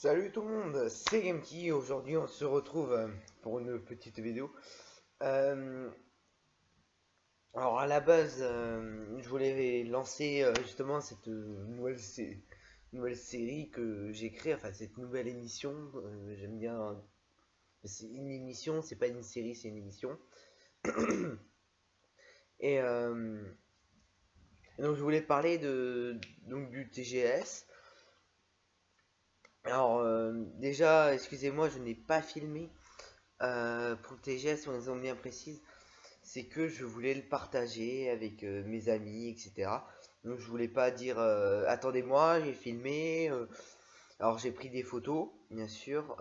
Salut tout le monde, c'est Gameki. Aujourd'hui, on se retrouve pour une petite vidéo. Euh, alors, à la base, je voulais lancer justement cette nouvelle série que j'ai créée, enfin, cette nouvelle émission. J'aime bien. C'est une émission, c'est pas une série, c'est une émission. Et donc, je voulais parler donc, du TGS. Alors, déjà, excusez-moi, je n'ai pas filmé pour le TGS, une raison bien précise. C'est que je voulais le partager avec mes amis, etc. Donc je voulais pas dire attendez-moi, j'ai filmé. Alors j'ai pris des photos, bien sûr.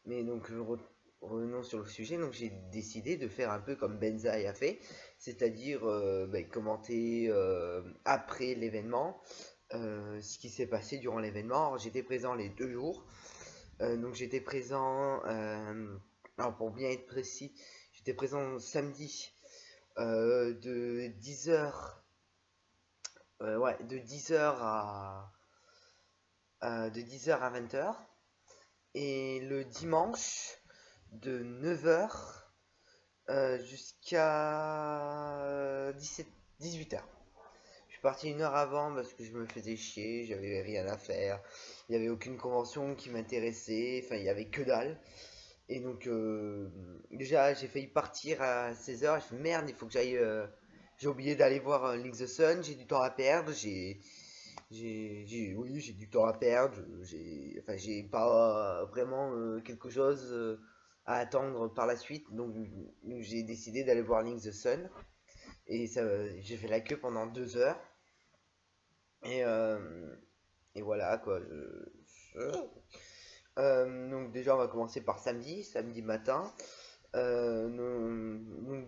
Mais donc revenons sur le sujet. Donc j'ai décidé de faire un peu comme Benzaï a fait, c'est-à-dire commenter après l'événement ce qui s'est passé durant l'événement. Alors, j'étais présent les 2 jours. Donc j'étais présent. Alors pour bien être précis, j'étais présent samedi de 10h ouais, de 10h à 20h, et le dimanche de 9h jusqu'à 18h. Je suis parti 1 heure avant parce que je me faisais chier, j'avais rien à faire, il n'y avait aucune convention qui m'intéressait, enfin il y avait que dalle. Et donc, déjà, j'ai failli partir à 16h. Je fais merde, il faut que j'aille. J'ai oublié d'aller voir Link the Sun. J'ai du temps à perdre. Oui, j'ai du temps à perdre. Enfin, j'ai pas vraiment quelque chose à attendre par la suite. Donc, j'ai décidé d'aller voir Link the Sun. Et ça, j'ai fait la queue pendant 2 heures. Et, et voilà, quoi. Donc, déjà, on va commencer par samedi matin. On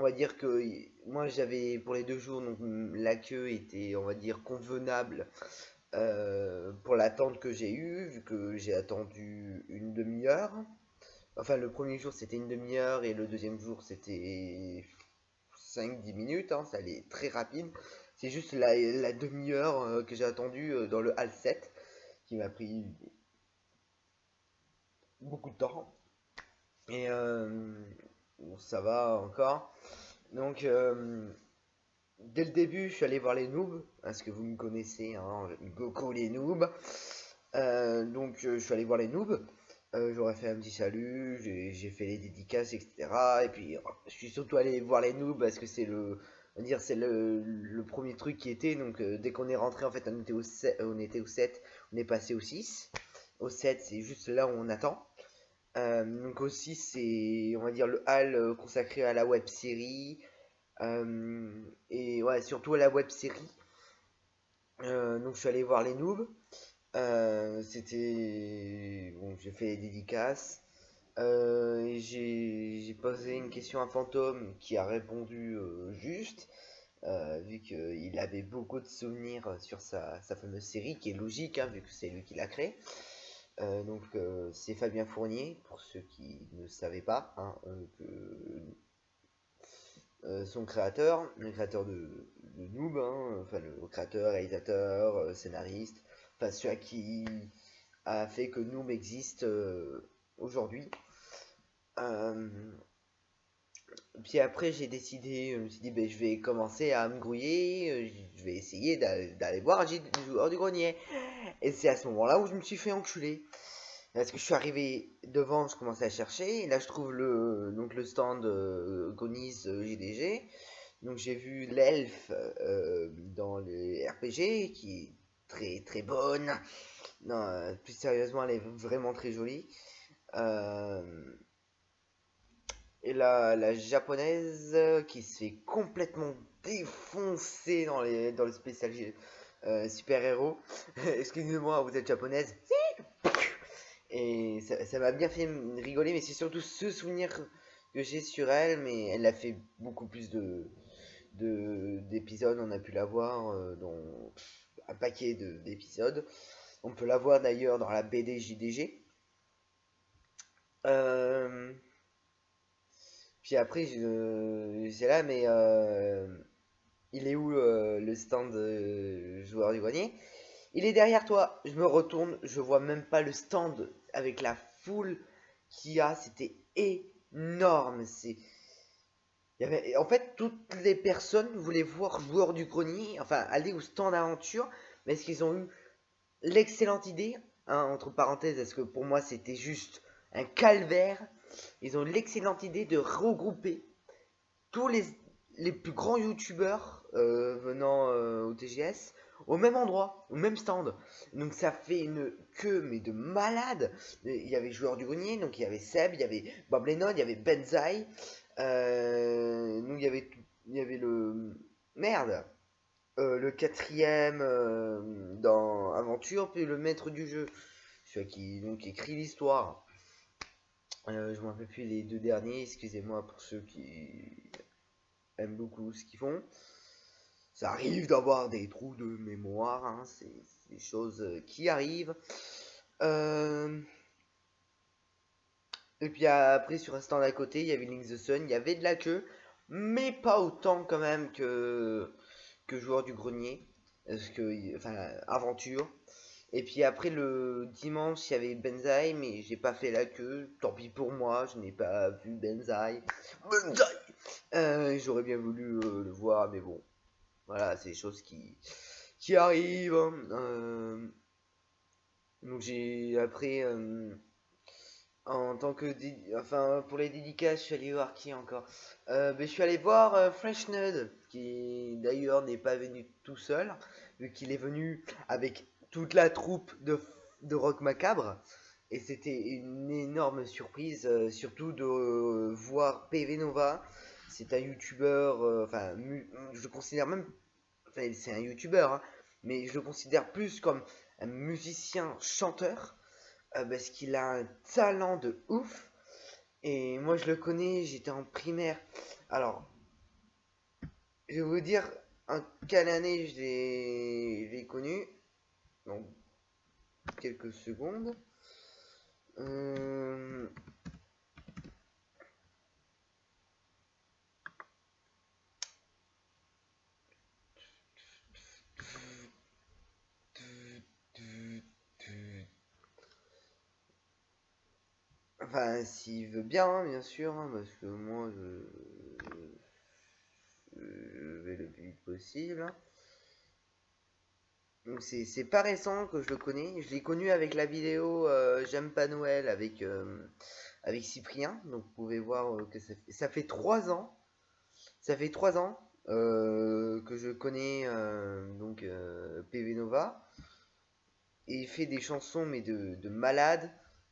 va dire que moi j'avais pour les 2 jours, donc la queue était, on va dire, convenable pour l'attente que j'ai eue, vu que j'ai attendu une demi-heure. Enfin, le premier jour c'était une demi-heure et le deuxième jour c'était 5-10 minutes, hein, ça allait très rapide. C'est juste la demi-heure que j'ai attendu dans le hall 7 qui m'a pris beaucoup de temps. Et bon, ça va encore. Donc, dès le début, je suis allé voir les noobs, parce que vous me connaissez, hein, Goku les noobs. Donc, je suis allé voir les noobs. J'aurais fait un petit salut, j'ai fait les dédicaces, etc. Et puis, je suis surtout allé voir les noobs parce que on va dire, c'est le premier truc qui était. Donc, dès qu'on est rentré, en fait, on était au 7, on est passé au 6. Au 7, c'est juste là où on attend. Donc aussi c'est, on va dire, le hall consacré à la web série, et ouais, surtout à la web série. Donc je suis allé voir les noobs. C'était bon, j'ai fait les dédicaces. Et j'ai posé une question à Fantôme qui a répondu juste, vu qu'il avait beaucoup de souvenirs sur sa fameuse série, qui est logique, hein, vu que c'est lui qui l'a créée. Donc c'est Fabien Fournier, pour ceux qui ne savaient pas, hein, son créateur, le créateur de Noob, hein, enfin le créateur, réalisateur, scénariste, enfin celui qui a fait que Noob existe aujourd'hui. Euh, Puis après j'ai décidé, je me suis dit ben, je vais commencer à me grouiller, je vais essayer d'aller voir Gilles, le joueur du grenier. Et c'est à ce moment-là où je me suis fait enculer. Parce que je suis arrivé devant, je commençais à chercher, et là je trouve donc le stand Gonis GDG. Donc j'ai vu l'elfe dans les RPG, qui est très très bonne. Non, plus sérieusement, elle est vraiment très jolie. Euh, et la japonaise qui se fait complètement défoncer dans le spécial super-héros. Excusez-moi, vous êtes japonaise? Et ça m'a bien fait rigoler, mais c'est surtout ce souvenir que j'ai sur elle, mais elle a fait beaucoup plus d'épisodes, on a pu la voir dans un paquet d'épisodes. On peut la voir d'ailleurs dans la BD JDG. Euh, Puis après, c'est là, mais il est où le stand joueur du grenier? Il est derrière toi. Je me retourne, je vois même pas le stand avec la foule qu'il y a. C'était énorme. En fait, toutes les personnes voulaient voir Joueur du Grenier, enfin aller au stand aventure, mais est-ce qu'ils ont eu l'excellente idée, hein, entre parenthèses, parce que pour moi c'était juste un calvaire. Ils ont l'excellente idée de regrouper tous les plus grands youtubeurs venant au TGS au même endroit, au même stand. Donc ça fait une queue mais de malade. Il y avait Joueur du Grenier, donc il y avait Seb, il y avait Bob Lennon, il y avait Benzaï. Donc il y avait le merde, le quatrième dans Aventure, puis le maître du jeu, celui qui donc écrit l'histoire. Je me rappelle plus les deux derniers, excusez-moi pour ceux qui aiment beaucoup ce qu'ils font. Ça arrive d'avoir des trous de mémoire, hein, c'est des choses qui arrivent. Et puis après, sur un stand à côté, il y avait Link the Sun, il y avait de la queue, mais pas autant quand même que Joueur du Grenier, parce que, enfin, Aventure. Et puis après, le dimanche, il y avait Benzaï, mais j'ai pas fait la queue, tant pis pour moi, je n'ai pas vu Benzaï. Benzaï J'aurais bien voulu le voir, mais bon, voilà, c'est des choses qui arrivent, hein. Donc j'ai après en tant que enfin pour les dédicaces, je suis allé voir qui encore. Je suis allé voir Fresh Nud, qui d'ailleurs n'est pas venu tout seul, vu qu'il est venu avec toute la troupe de Rock Macabre. Et c'était une énorme surprise, surtout de voir PV Nova. C'est un youtubeur, enfin, je le considère même, enfin, c'est un youtubeur, hein, mais je le considère plus comme un musicien chanteur, parce qu'il a un talent de ouf. Et moi, je le connais, j'étais en primaire. Alors, je vais vous dire en quelle année je l'ai connu. Donc, quelques secondes. Euh, Enfin, s'il veut bien, hein, bien sûr, hein, parce que moi, je vais le plus vite possible. Donc c'est pas récent que je le connais. Je l'ai connu avec la vidéo J'aime pas Noël avec Cyprien. Donc vous pouvez voir que ça fait 3 ans. Ça fait 3 ans que je connais donc PV Nova. Et il fait des chansons mais de malade.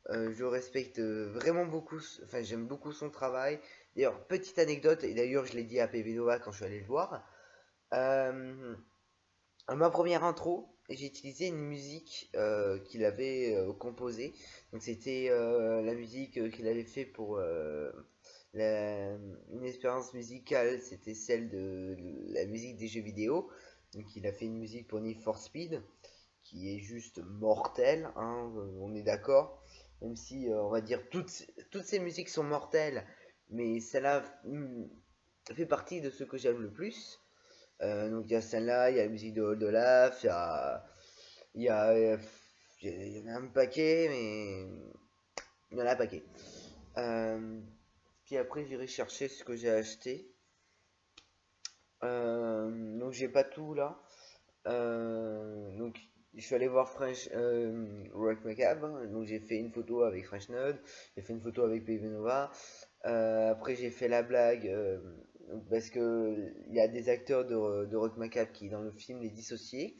Je respecte vraiment beaucoup, enfin j'aime beaucoup son travail. D'ailleurs, petite anecdote, et d'ailleurs je l'ai dit à PV Nova quand je suis allé le voir. Euh, À ma première intro, j'ai utilisé une musique qu'il avait composée. Donc c'était la musique qu'il avait fait pour une expérience musicale, c'était celle de la musique des jeux vidéo. Donc il a fait une musique pour Need for Speed qui est juste mortelle, hein, on est d'accord. Même si on va dire toutes ces musiques sont mortelles, mais celle-là fait partie de ce que j'aime le plus. Donc il y a celle-là, il y a la musique de Hold Olaf, il y a, euh, il y en a un paquet, mais il y en a un paquet. Euh, Puis après j'irai chercher ce que j'ai acheté. Donc j'ai pas tout là. Donc je suis allé voir French Rock Macabre, hein. Donc j'ai fait une photo avec French Node, j'ai fait une photo avec PV Nova. Après j'ai fait la blague parce que il y a des acteurs de Rock Macabre qui dans le film les dissociés.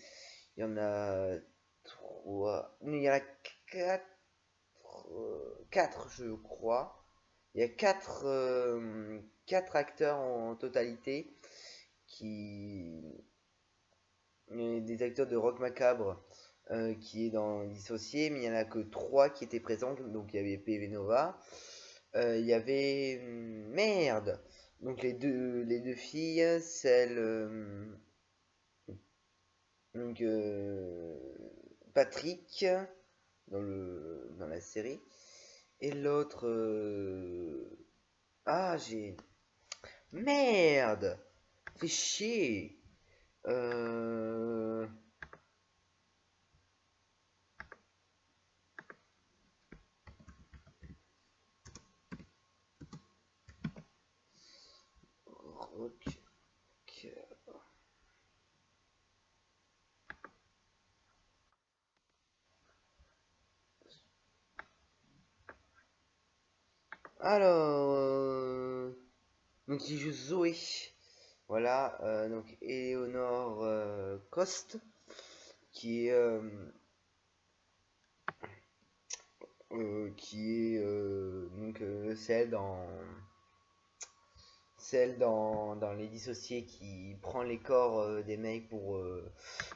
Il y en a trois, non, il y en a quatre, quatre je crois. Il y a quatre acteurs en totalité qui des acteurs de Rock Macabre qui est dans Dissocié, mais il n'y en a que trois qui étaient présents. Donc il y avait PV Nova, il y avait merde. Donc les deux filles, celle donc Patrick dans la série et l'autre ah j'ai merde, fait chier. Euh, Alors, donc il joue Zoé. Voilà, donc Eleanor Coste, qui est, celle dans Les Dissociés qui prend les corps des mecs pour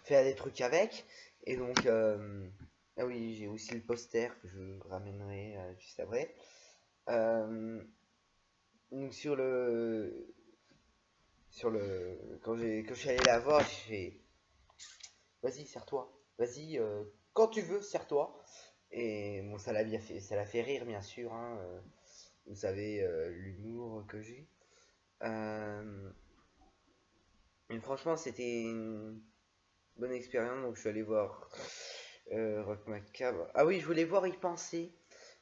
faire des trucs avec. Et donc, ah oui, j'ai aussi le poster que je ramènerai juste après. Donc quand je suis allé la voir, j'ai fait, vas-y, serre-toi, vas-y, quand tu veux, serre-toi. Et bon, ça l'a fait rire, bien sûr, hein, vous savez, l'humour que j'ai. Euh, mais franchement, c'était une bonne expérience, donc je suis allé voir Rock Macabre. Ah oui, je voulais voir Y penser,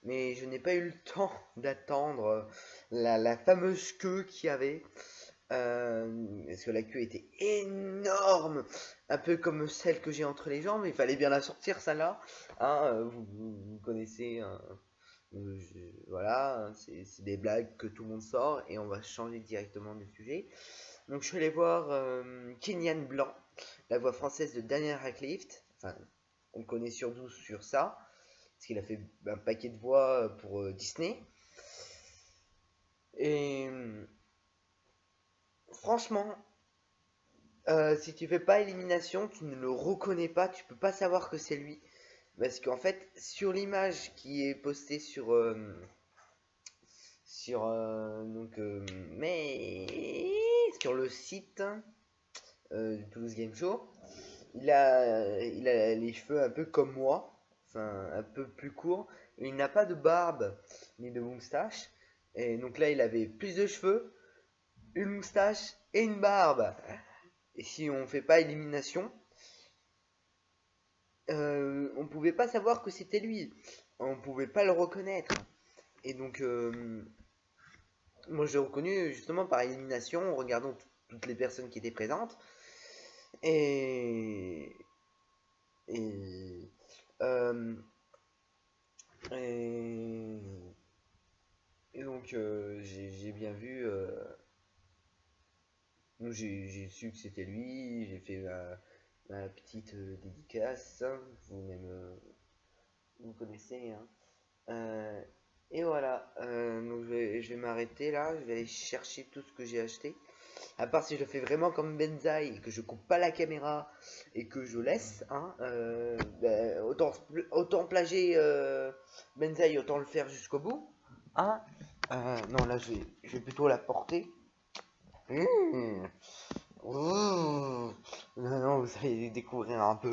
mais je n'ai pas eu le temps d'attendre la fameuse queue qu'il y avait. Parce que la queue était énorme, un peu comme celle que j'ai entre les jambes. Il fallait bien la sortir, celle-là. Hein, vous connaissez, hein, voilà, c'est des blagues que tout le monde sort et on va changer directement de sujet. Donc je suis allé voir Kenyan Blanc, la voix française de Daniel Radcliffe. Enfin, on le connaît surtout sur ça, parce qu'il a fait un paquet de voix pour Disney. Et franchement, si tu fais pas élimination, tu ne le reconnais pas, tu peux pas savoir que c'est lui. Parce qu'en fait, sur l'image qui est postée mais sur le site du Toulouse Game Show, il a les cheveux un peu comme moi, enfin un peu plus courts. Il n'a pas de barbe ni de moustache. Et donc là, il avait plus de cheveux, une moustache et une barbe. Et si on fait pas élimination, on pouvait pas savoir que c'était lui. On pouvait pas le reconnaître. Et donc, moi, je l'ai reconnu justement par élimination, en regardant toutes les personnes qui étaient présentes. Et, et, euh, et, et donc, j'ai bien vu. Donc j'ai su que c'était lui. J'ai fait ma petite dédicace. Vous-même, vous connaissez, hein. Euh, et voilà, donc je vais m'arrêter là, je vais aller chercher tout ce que j'ai acheté. À part si je fais vraiment comme Benzaï et que je coupe pas la caméra et que je laisse, hein, ben, autant plager Benzaï, autant le faire jusqu'au bout. Hein. Non, là je vais plutôt la porter. Mmh. Ouh. Non, non, vous allez découvrir un peu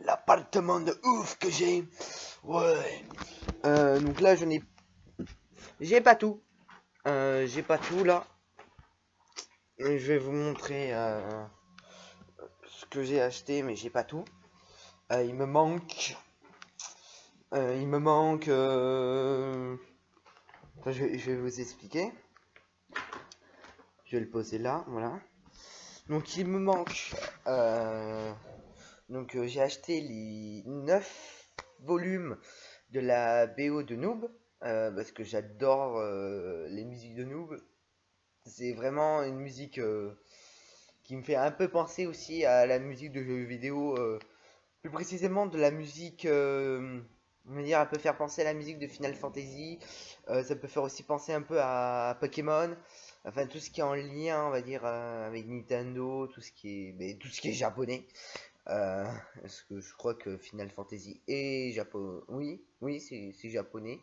l'appartement de ouf que j'ai. Ouais. Donc là, j'ai pas tout. J'ai pas tout là. Je vais vous montrer ce que j'ai acheté, mais j'ai pas tout. Il me manque. Il me manque. Enfin, je vais vous expliquer. Je vais le poser là, voilà. Donc il me manque. Donc j'ai acheté les 9 volumes de la BO de Noob. Parce que j'adore les musiques de Noob. C'est vraiment une musique qui me fait un peu penser aussi à la musique de jeux vidéo, plus précisément de la musique, on va dire, elle peut faire penser à la musique de Final Fantasy, ça peut faire aussi penser un peu à Pokémon, enfin tout ce qui est en lien, on va dire, avec Nintendo, tout ce qui est japonais. Parce que je crois que Final Fantasy est japonais. Oui, oui, c'est japonais.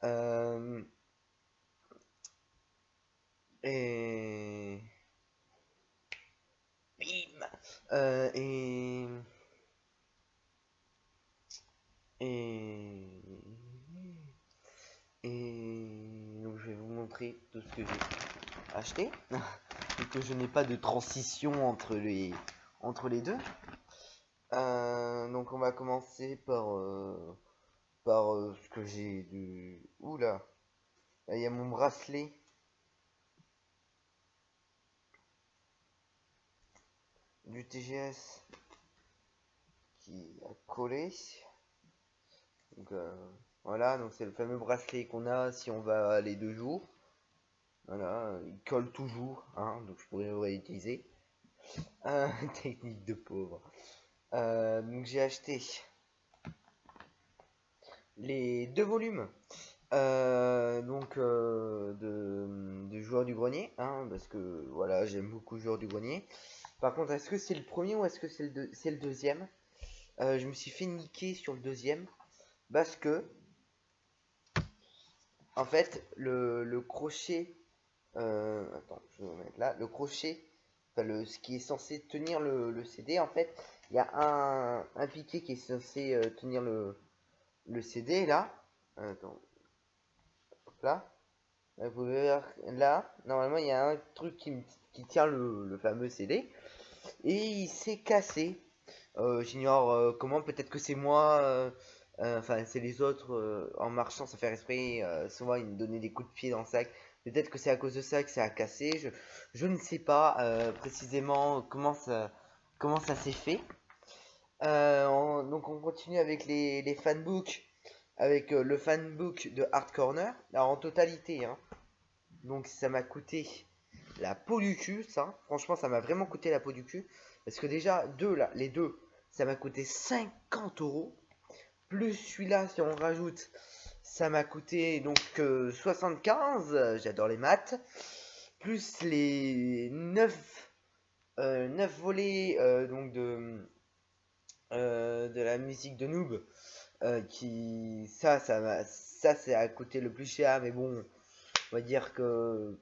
Euh, et bim. Et Et... Et donc je vais vous montrer tout ce que j'ai acheté. Et que je n'ai pas de transition entre les deux. Donc on va commencer par ce que j'ai de... Oula, là il y a mon bracelet du TGS qui a collé. Donc Voilà, donc c'est le fameux bracelet qu'on a si on va les 2 jours. Voilà, il colle toujours, hein, donc je pourrais le réutiliser. Technique de pauvre. Donc j'ai acheté les 2 volumes de Joueur du Grenier, hein, parce que voilà, j'aime beaucoup Joueur du Grenier. Par contre, est-ce que c'est le premier ou est-ce que c'est le deuxième? Je me suis fait niquer sur le deuxième parce que en fait le crochet, attends, je vais remettre là, le crochet, enfin ce qui est censé tenir le CD, en fait, il y a un piquet qui est censé tenir le CD là. Attends, hop là. Vous pouvez voir là, normalement il y a un truc qui tient le fameux CD et il s'est cassé. J'ignore comment, peut-être que c'est moi, enfin c'est les autres en marchant sans faire exprès, souvent ils me donnaient des coups de pied dans le sac. Peut-être que c'est à cause de ça que ça a cassé. Je ne sais pas précisément comment ça s'est fait. Donc on continue avec les fanbooks, avec le fanbook de Hard Corner. Alors en totalité, hein. Donc ça m'a coûté la peau du cul, ça. Franchement, ça m'a vraiment coûté la peau du cul. Parce que déjà, les deux, ça m'a coûté 50 €. Plus celui-là, si on rajoute, ça m'a coûté donc 75. J'adore les maths. Plus les 9 volets donc de la musique de Noob. Ça c'est à coûter le plus cher. Mais bon, on va dire que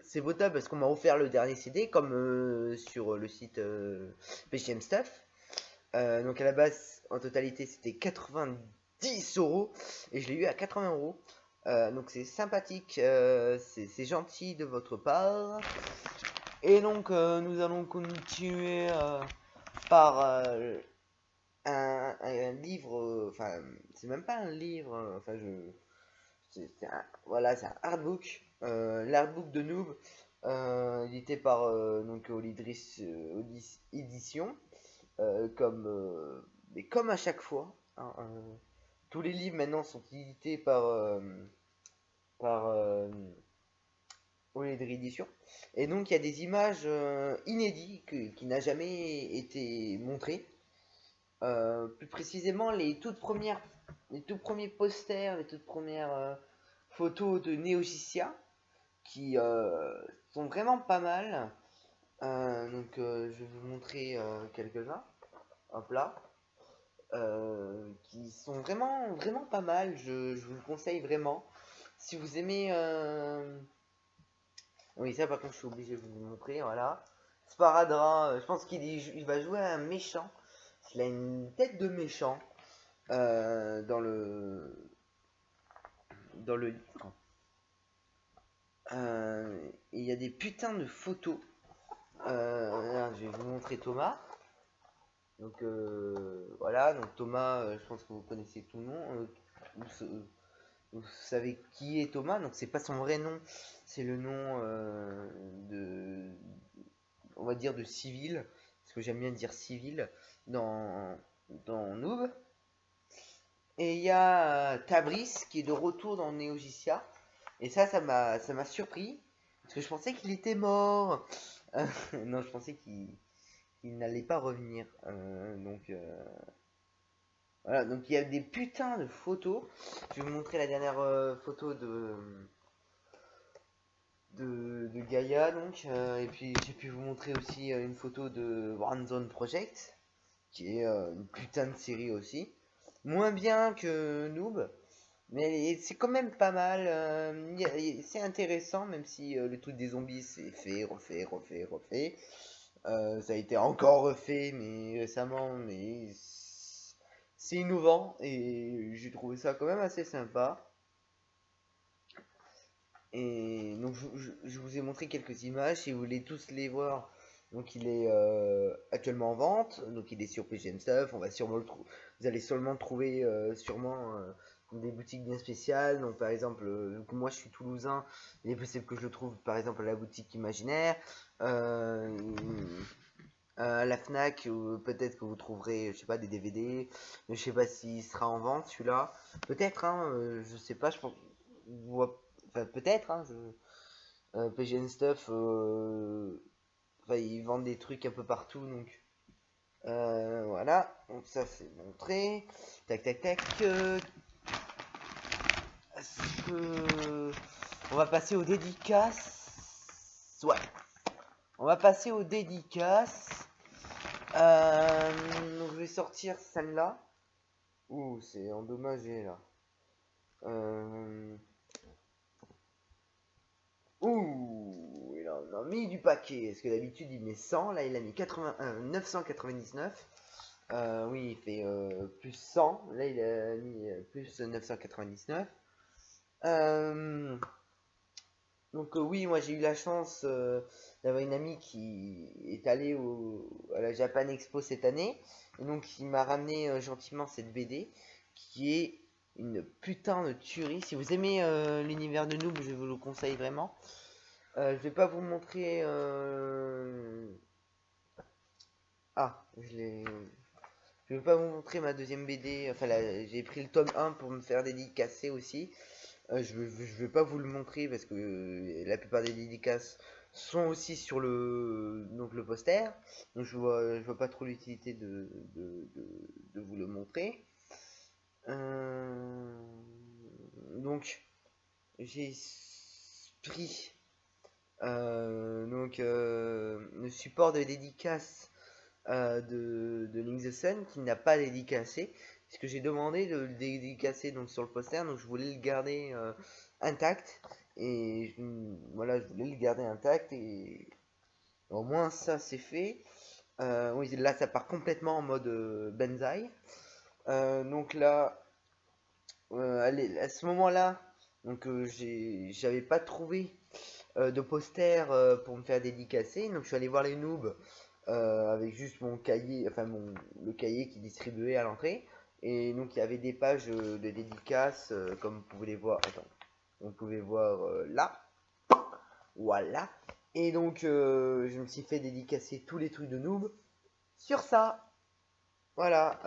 c'est potable parce qu'on m'a offert le dernier CD comme sur le site PCM Stuff. Donc à la base, en totalité, c'était 90 € et je l'ai eu à 80 €. Donc c'est sympathique, c'est gentil de votre part. Et donc nous allons continuer par un livre, enfin c'est même pas un livre, enfin voilà, c'est un artbook, l'artbook de Noob, édité par donc Olydris Édition, mais comme à chaque fois, hein, tous les livres maintenant sont édités par Olydris Édition, et donc il y a des images inédites qui n'a jamais été montrées. Plus précisément, les tout premiers posters, les toutes premières photos de Neogicia qui sont vraiment pas mal. Je vais vous montrer quelques-uns. Hop là. Qui sont vraiment, vraiment pas mal. Je vous le conseille vraiment. Si vous aimez. Oui, ça par contre, je suis obligé de vous le montrer. Voilà. Sparadrap, je pense il va jouer un méchant. Il a une tête de méchant dans le livre. Il y a des putains de photos. Je vais vous montrer Thomas. Donc voilà, donc Thomas, je pense que vous connaissez tout le nom. Vous savez qui est Thomas, donc c'est pas son vrai nom, c'est le nom on va dire de civil, parce que j'aime bien dire civil dans Noob. Et il y a Tabris qui est de retour dans Neogicia. Et ça m'a surpris. Parce que je pensais qu'il était mort. Non, je pensais qu'il n'allait pas revenir. Voilà, donc il y a des putains de photos. Je vais vous montrer la dernière photo de Gaïa. Donc, et puis j'ai pu vous montrer aussi une photo de One Zone Project, qui est une putain de série aussi. Moins bien que Noob, mais c'est quand même pas mal. C'est intéressant, même si le truc des zombies c'est fait, refait. Ça a été encore refait, mais récemment, mais c'est innovant et j'ai trouvé ça quand même assez sympa. Et donc je vous ai montré quelques images, si vous voulez tous les voir. Donc il est actuellement en vente, donc il est sur PGN Stuff. On va sûrement vous allez seulement trouver sûrement des boutiques bien spéciales. Donc par exemple, moi je suis toulousain, il est possible que je le trouve par exemple à la boutique Imaginaire. à la Fnac, peut-être que vous trouverez, je sais pas, des DVD. Mais je sais pas s'il sera en vente celui-là. Peut-être, hein, je sais pas, je pense. Enfin, peut-être, hein, PGN Stuff, enfin, ils vendent des trucs un peu partout, donc voilà. Donc ça c'est montré. Tac tac tac. Est-ce que on va passer aux dédicaces? Ouais. On va passer aux dédicaces. Donc je vais sortir celle-là. Ouh, c'est endommagé là. Euh... Ouh, il en a mis du paquet. Est-ce que d'habitude il met 100? Là il a mis 999. Oui, il fait plus 100. Là il a mis plus 999. Oui, moi j'ai eu la chance d'avoir une amie qui est allée à la Japan Expo cette année. Et donc il m'a ramené gentiment cette BD qui est une putain de tuerie. Si vous aimez l'univers de Noob, je vous le conseille vraiment. Je vais pas vous montrer. Ah, je vais pas vous montrer ma deuxième BD. Enfin, j'ai pris le tome 1 pour me faire dédicacer aussi. Je vais pas vous le montrer parce que la plupart des dédicaces sont aussi sur le poster. Donc je vois pas trop l'utilité de vous le montrer. Euh, donc j'ai pris le support de dédicace de Link the Sun qui n'a pas dédicacé, puisque j'ai demandé de le dédicacer donc sur le poster, donc je voulais le garder intact, et voilà, je voulais le garder intact, et au moins ça c'est fait. Oui, là ça part complètement en mode Banzai. Donc là, allez, à ce moment-là, donc j'avais pas trouvé de poster pour me faire dédicacer, donc je suis allé voir les noobs avec juste mon cahier, enfin le cahier qui distribuait à l'entrée. Et donc il y avait des pages de dédicaces, comme vous pouvez les voir. Attends, vous pouvez voir là, voilà. Et donc je me suis fait dédicacer tous les trucs de noob sur ça. Voilà,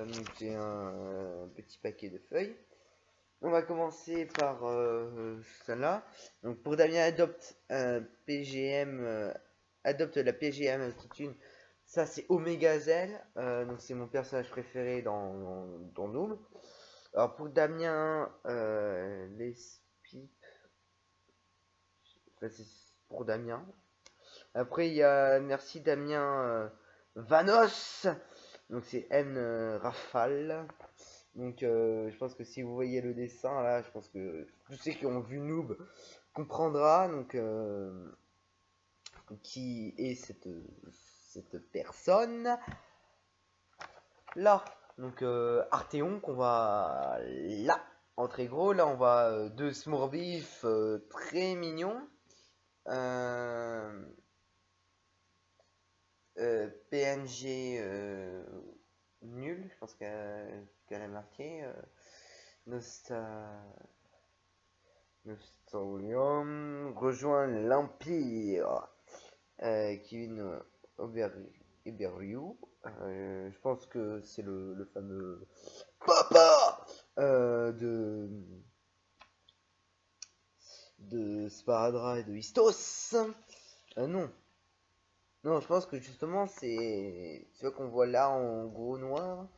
donc j'ai un petit paquet de feuilles. On va commencer par celle-là. Donc pour Damien adopte un PGM, adopte la PGM altitude. Ça c'est Omega Zel. Donc c'est mon personnage préféré dans Noob. Alors pour Damien, les pipes. Enfin, c'est pour Damien. Après il y a merci Damien Vanos. Donc c'est N Rafale. Donc je pense que si vous voyez le dessin là, je pense que tous ceux qui ont vu Noob comprendra donc qui est cette personne là. Donc Arthéon qu'on va là en très gros, là on va deux Smurfs très mignons. PNG nul, je pense qu'elle a marqué. Nostorium rejoint l'Empire. Kevin Eberiou. Je pense que c'est le fameux papa de Sparadra et de Histos. Non. Non, je pense que justement c'est ce qu'on voit là en gros noir.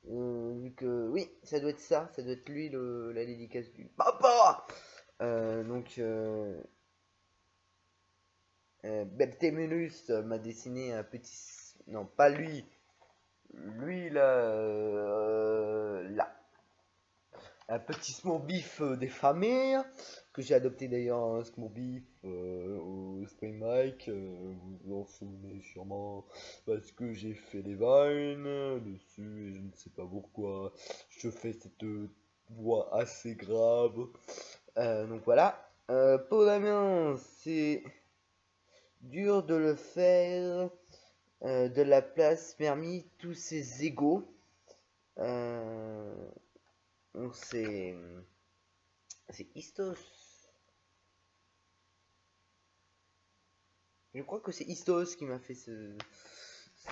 Vu que oui, ça doit être ça doit être lui la dédicace du papa. Beptemelus m'a dessiné un petit, non pas lui, lui là, un petit Smurfbif défamé que j'ai adopté d'ailleurs un Smurfbif au Spring Mike, vous vous en souvenez sûrement parce que j'ai fait des vines dessus et je ne sais pas pourquoi je fais cette voix assez grave. Donc voilà. Pour Damien, c'est dur de le faire de la place permis tous ses égaux. Donc c'est Istos. Je crois que c'est Istos qui m'a fait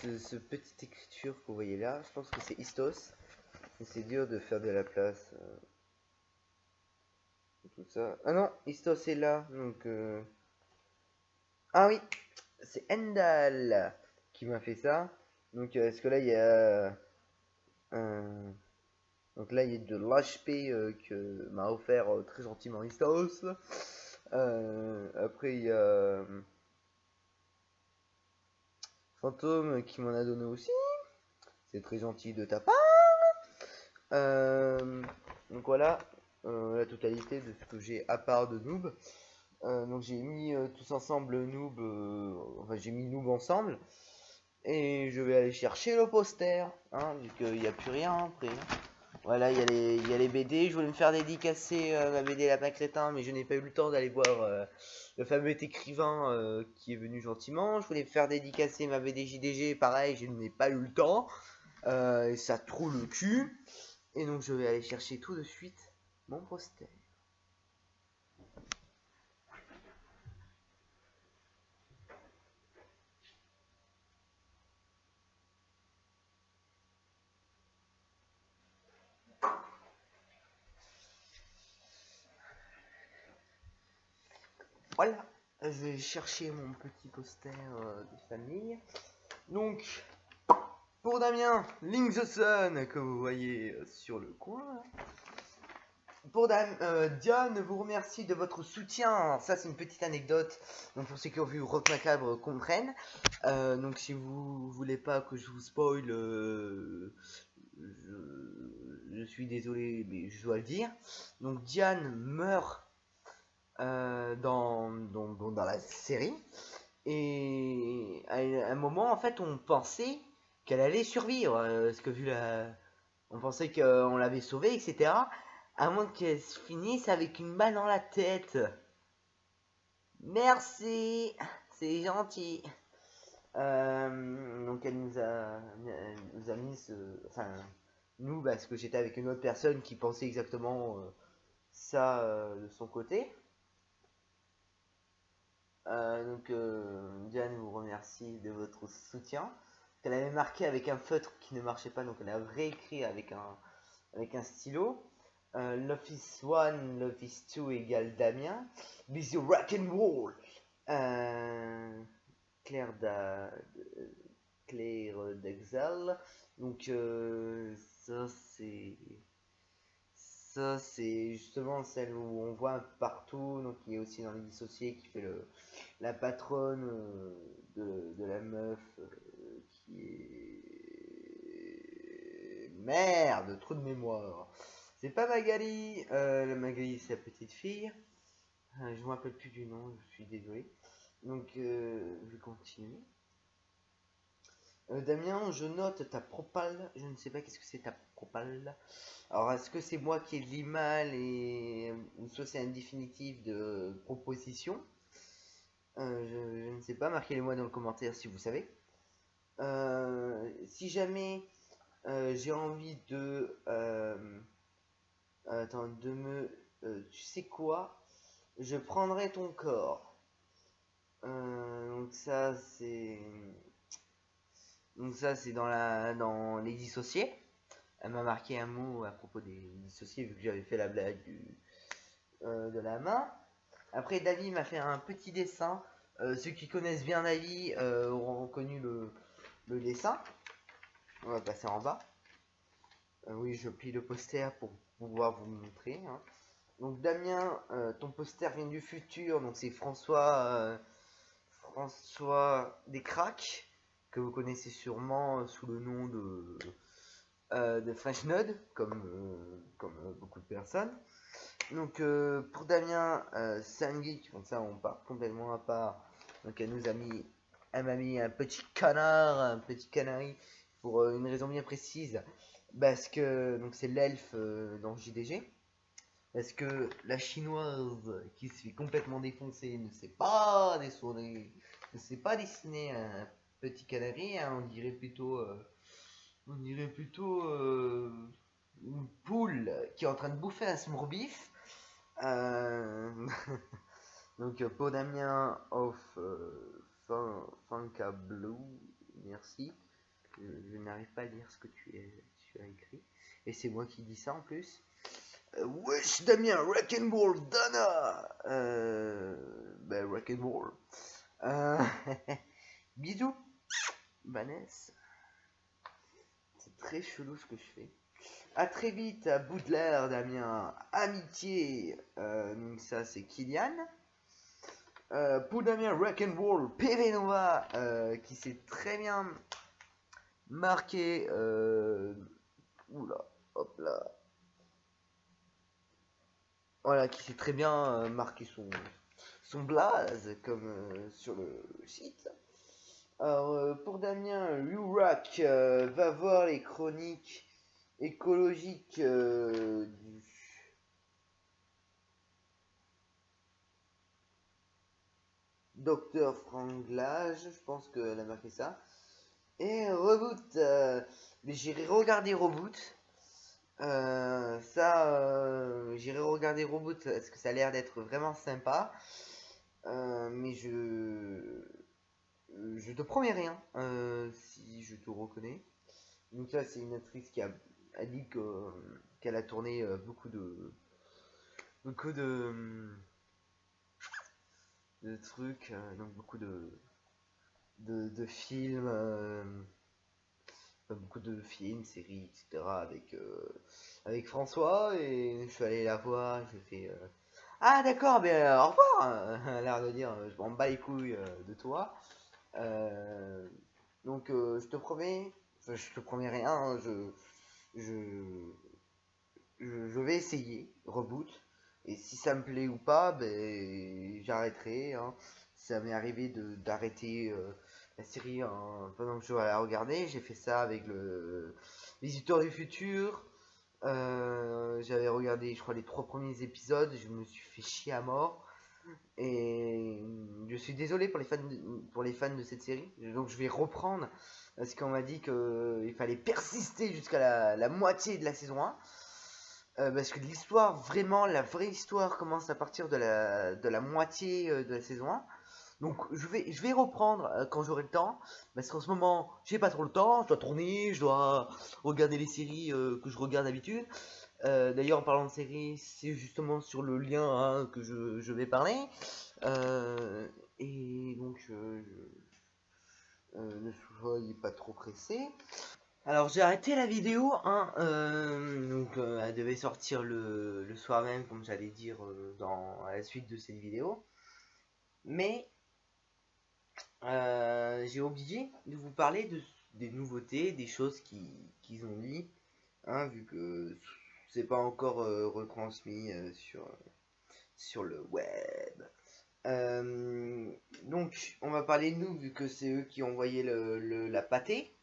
ce petite écriture que vous voyez là, je pense que c'est Istos. Et c'est dur de faire de la place. Tout ça. Ah non, Istos est là. Donc. Ah oui, c'est Endal qui m'a fait ça. Donc, est-ce que là, il y a. Donc là, il y a de l'HP que m'a offert très gentiment Istos. Après, il y a. Fantôme qui m'en a donné aussi. C'est très gentil de ta part. Donc voilà, la totalité de ce que j'ai à part de noob. Donc j'ai mis tous ensemble noob, enfin j'ai mis noob ensemble. Et je vais aller chercher le poster, hein, vu qu'il n'y a plus rien après. Voilà, il y a les BD. Je voulais me faire dédicacer ma BD Lapin Crétin, mais je n'ai pas eu le temps d'aller voir le fameux écrivain qui est venu gentiment. Je voulais me faire dédicacer ma BD JDG, pareil, je n'ai pas eu le temps. Et ça trouve le cul. Et donc je vais aller chercher tout de suite mon poster. Voilà, je vais chercher mon petit poster de famille. Donc, pour Damien, Link the Sun, que vous voyez sur le coin. Pour Diane vous remercie de votre soutien. Ça, c'est une petite anecdote. Donc, pour ceux qui ont vu Rock Macabre comprennent. Donc, si vous voulez pas que je vous spoil, je suis désolé, mais je dois le dire. Donc, Diane meurt dans la série. Et à un moment, en fait, on pensait qu'elle allait survivre. Parce que on pensait qu'on l'avait sauvée, etc. À moins qu'elle se finisse avec une balle dans la tête. Merci, c'est gentil. Donc elle nous a mis enfin, nous, parce que j'étais avec une autre personne qui pensait exactement ça de son côté. Diane vous remercie de votre soutien. Elle avait marqué avec un feutre qui ne marchait pas, donc elle a réécrit avec un stylo. Love is 1, Love is 2 égale Damien. Busy rock and roll. Claire d'Exal. Donc ça c'est justement celle où on voit un peu partout, donc qui est aussi dans les dissociés, qui fait la patronne de la meuf qui est... Merde, trop de mémoire. C'est pas Magali, la Magali c'est la petite fille. Je me rappelle plus du nom, je suis désolé. Donc je continue. Damien, je note ta propale. Je ne sais pas qu'est-ce que c'est ta propale. Alors, est-ce que c'est moi qui lis mal ou soit c'est un définitif de proposition? Je ne sais pas. Marquez-le-moi dans le commentaire si vous savez. Si jamais j'ai envie tu sais quoi? Je prendrai ton corps. Donc ça c'est dans les dissociés. Elle m'a marqué un mot à propos des dissociés vu que j'avais fait la blague de la main. Après, David m'a fait un petit dessin. Ceux qui connaissent bien David auront reconnu le dessin. On va passer en bas. Oui, je plie le poster pour pouvoir vous montrer. Hein. Donc Damien, ton poster vient du futur. Donc c'est François Descraques, que vous connaissez sûrement sous le nom de French Node, comme beaucoup de personnes. Donc pour Damien, c'est un geek, donc ça on part complètement à part. Donc elle m'a mis un petit canari pour une raison bien précise, parce que donc c'est l'elfe dans JDG. Parce que la chinoise qui se fait complètement défoncer ne sait pas dessiner un petit canari, hein, on dirait plutôt une poule qui est en train de bouffer un smoorbif. Donc Podamien of Funka Blue. merci. Je n'arrive pas à lire ce que tu as écrit. Et c'est moi qui dis ça en plus. Wesh Damien, Rock'n'Roll Dana Rock'n'Roll. Bisous, Vanessa. C'est très chelou ce que je fais. A très vite, à Baudelaire, Damien. Amitié. Donc ça c'est Kylian. Pour Damien, Rock'n'Roll, PV Nova, qui s'est très bien marqué. Oula, hop là. Voilà, qui s'est très bien marqué son blaze, comme sur le site. Alors, pour Damien, Lurak va voir les chroniques écologiques du Docteur Franglage, je pense qu'elle a marqué ça. Et Reboot, mais j'irai regarder Reboot. J'irai regarder Reboot parce que ça a l'air d'être vraiment sympa. Mais je te promets rien si je te reconnais. Donc là, c'est une actrice qui a dit qu'elle a tourné beaucoup de trucs, donc beaucoup de films, beaucoup de films, séries, etc. avec François, et je suis allé la voir, j'ai fait ah d'accord, ben au revoir. Elle a l'air de dire je m'en bats les couilles de toi. Donc je te promets, enfin, je te promets rien, hein, je, je vais essayer Reboot, et si ça me plaît ou pas, ben j'arrêterai, hein. Ça m'est arrivé d'arrêter la série pendant que je la regardais. J'ai fait ça avec le Visiteur du futur. J'avais regardé, je crois, les 3 premiers épisodes. Je me suis fait chier à mort. Et je suis désolé pour les fans de cette série. Donc je vais reprendre parce qu'on m'a dit qu'il fallait persister jusqu'à la moitié de la saison 1. Parce que l'histoire, vraiment, la vraie histoire commence à partir de la moitié de la saison 1. Donc je vais reprendre quand j'aurai le temps. Parce qu'en ce moment, j'ai pas trop le temps. Je dois tourner, je dois regarder les séries que je regarde d'habitude. D'ailleurs, en parlant de séries, c'est justement sur le lien hein, que je vais parler. Et donc, ne soyez pas trop pressé. Alors, j'ai arrêté la vidéo, hein, donc elle devait sortir le soir même, comme j'allais dire dans la suite de cette vidéo. Mais j'ai oublié de vous parler des nouveautés, des choses qu'ils ont mis, hein, vu que c'est pas encore retransmis sur le web. Donc, on va parler de nous, vu que c'est eux qui ont envoyé la pâtée.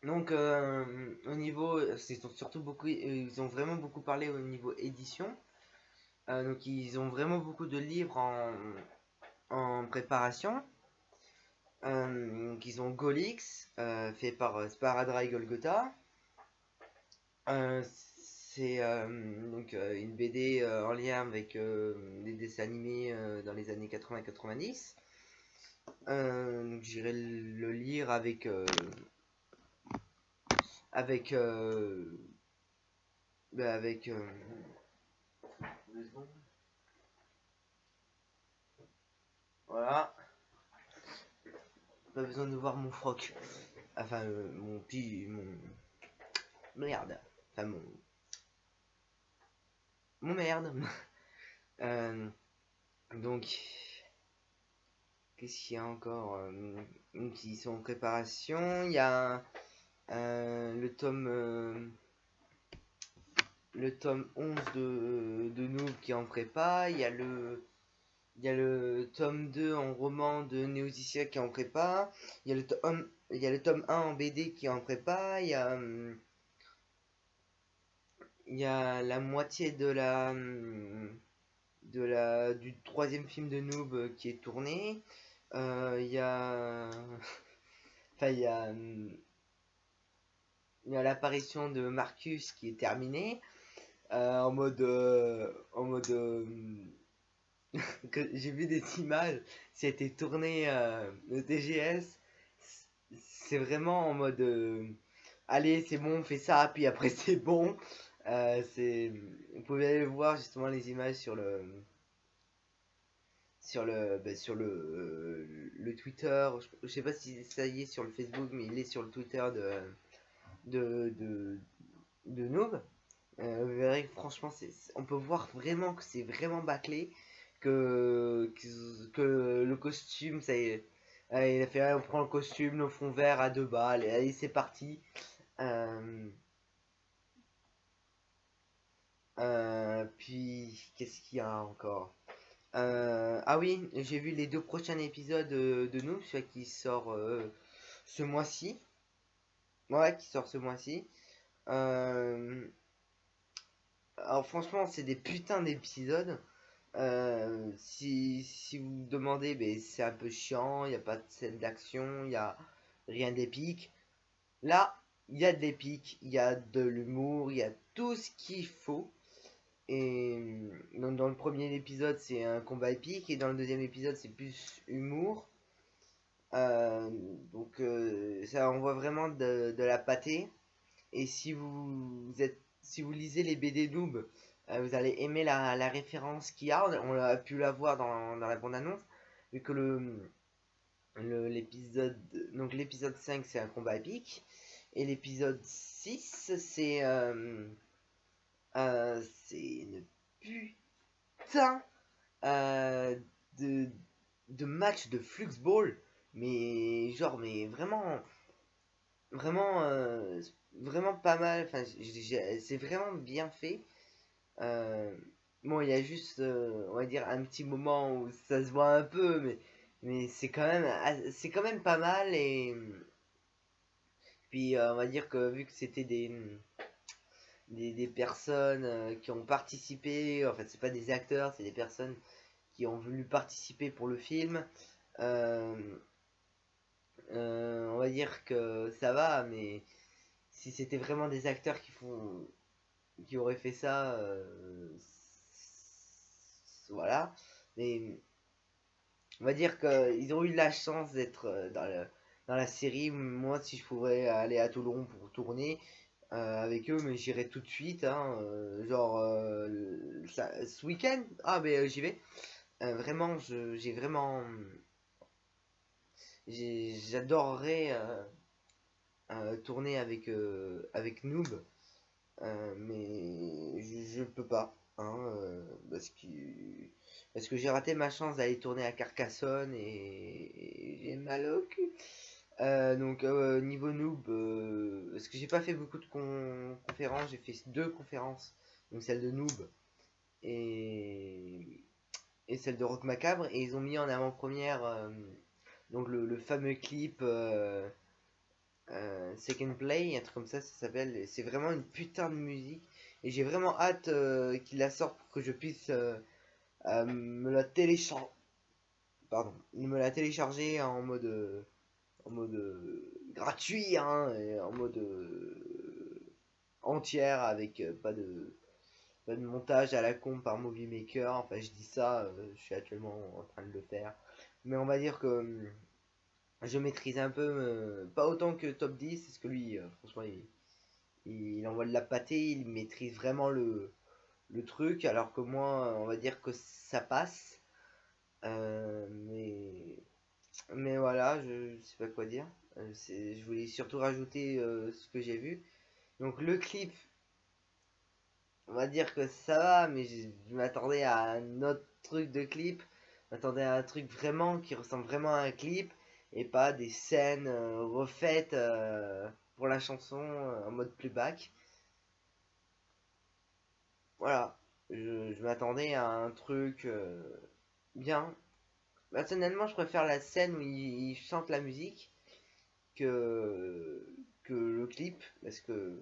Donc, au niveau, c'est surtout beaucoup, ils ont vraiment beaucoup parlé au niveau édition. Donc, ils ont vraiment beaucoup de livres en préparation. Donc, ils ont Golix, fait par Sparadra et Golgotha. C'est donc une BD en lien avec des dessins animés dans les années 80-90. J'irai le lire avec avec 2 secondes. Voilà, pas besoin de voir mon froc, enfin mon merde, enfin mon merde. Donc qu'est-ce qu'il y a encore donc ils sont en préparation. Il y a le tome 11 de Noob qui est en prépa. Il y a le tome 2 en roman de Neozicia qui est en prépa. Il y a le tome 1 en BD qui est en prépa. Il y a la moitié du 3e film de Noob qui est tourné. Il y a enfin il y a l'apparition de Marcus qui est terminée en mode que j'ai vu des images, c'était tourné au TGS, c'est vraiment en mode allez, c'est bon, on fait ça, puis après c'est bon. C'est, vous pouvez aller voir justement les images sur le Twitter. Je sais pas si ça y est sur le Facebook, mais il est sur le Twitter de, de, de Noob. Vous verrez que franchement, on peut voir vraiment que c'est vraiment bâclé, que le costume, ça y est, allez, il a fait, allez, on prend le costume, le fond vert à 2 balles, et allez, c'est parti. Euh, puis, qu'est-ce qu'il y a encore? Ah oui, j'ai vu les 2 prochains épisodes de Noob, celui qui sort ce mois-ci. Ouais, qui sort ce mois-ci. Euh, alors franchement, c'est des putains d'épisodes. Si vous me demandez, ben, c'est un peu chiant, il n'y a pas de scène d'action, il n'y a rien d'épique. Là, il y a de l'épique, il y a de l'humour, il y a tout ce qu'il faut. Et dans le premier épisode, c'est un combat épique, et dans le deuxième épisode, c'est plus humour. Euh, ça envoie vraiment de la pâtée. Et si vous lisez les BD Noob, vous allez aimer la référence qu'il y a. On a pu la voir dans la bande-annonce. Vu que l'épisode, donc l'épisode 5 c'est un combat épique. Et l'épisode 6 c'est une putain euh, de, de match de Fluxball. Mais genre, mais vraiment, vraiment, vraiment pas mal. Enfin, c'est vraiment bien fait. Euh, bon, il y a juste, on va dire, un petit moment où ça se voit un peu, mais c'est quand même pas mal. Et puis, on va dire que vu que c'était des personnes qui ont participé, en fait, c'est pas des acteurs, c'est des personnes qui ont voulu participer pour le film. euh, on va dire que ça va, mais si c'était vraiment des acteurs qui auraient fait ça, voilà. Mais on va dire qu'ils ont eu la chance d'être dans la série. Moi, si je pouvais aller à Toulon pour tourner avec eux, mais j'irais tout de suite, hein, genre ce week-end. Ah, ben j'y vais. Vraiment, j'ai vraiment, j'adorerais tourner avec Noob. Mais je peux pas, hein, parce que j'ai raté ma chance d'aller tourner à Carcassonne et j'ai mal au cul. Niveau noob, parce que j'ai pas fait beaucoup de conférences, j'ai fait 2 conférences, donc celle de noob et, et celle de Rock Macabre, et ils ont mis en avant-première donc le fameux clip Second Play, un truc comme ça s'appelle. C'est vraiment une putain de musique. Et j'ai vraiment hâte qu'il la sorte pour que je puisse me la télécharger. Pardon, me la télécharger en mode gratuit, hein, et en mode entière avec pas de montage à la con par Movie Maker. Enfin, je dis ça, je suis actuellement en train de le faire. Mais on va dire que je maîtrise un peu, pas autant que Top 10, parce que lui, franchement, il envoie de la pâtée, il maîtrise vraiment le truc, alors que moi, on va dire que ça passe. Euh, mais, mais voilà, je sais pas quoi dire. Je voulais surtout rajouter ce que j'ai vu. Donc le clip, on va dire que ça va, mais je m'attendais à un autre truc de clip. Je m'attendais à un truc vraiment qui ressemble vraiment à un clip et pas des scènes refaites pour la chanson en mode playback. Voilà, je m'attendais à un truc bien. Personnellement, je préfère la scène où il chante la musique que, que le clip parce que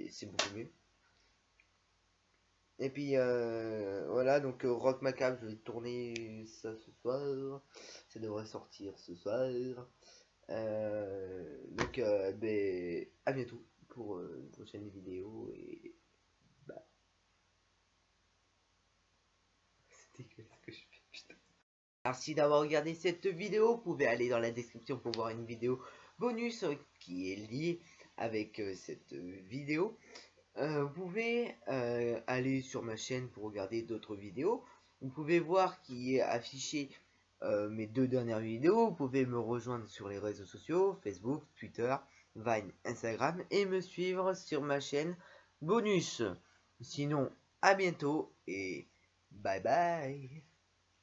c'est beaucoup mieux. Et puis voilà, donc Rock Macabre, je vais tourner ça ce soir. Ça devrait sortir ce soir. Ben, à bientôt pour une prochaine vidéo. Et bah, c'était que ce que je Merci d'avoir regardé cette vidéo. Vous pouvez aller dans la description pour voir une vidéo bonus qui est liée avec cette vidéo. Vous pouvez aller sur ma chaîne pour regarder d'autres vidéos. Vous pouvez voir qui est affiché mes 2 dernières vidéos. Vous pouvez me rejoindre sur les réseaux sociaux, Facebook, Twitter, Vine, Instagram et me suivre sur ma chaîne bonus. Sinon, à bientôt et bye bye.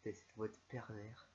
C'est votre pervers.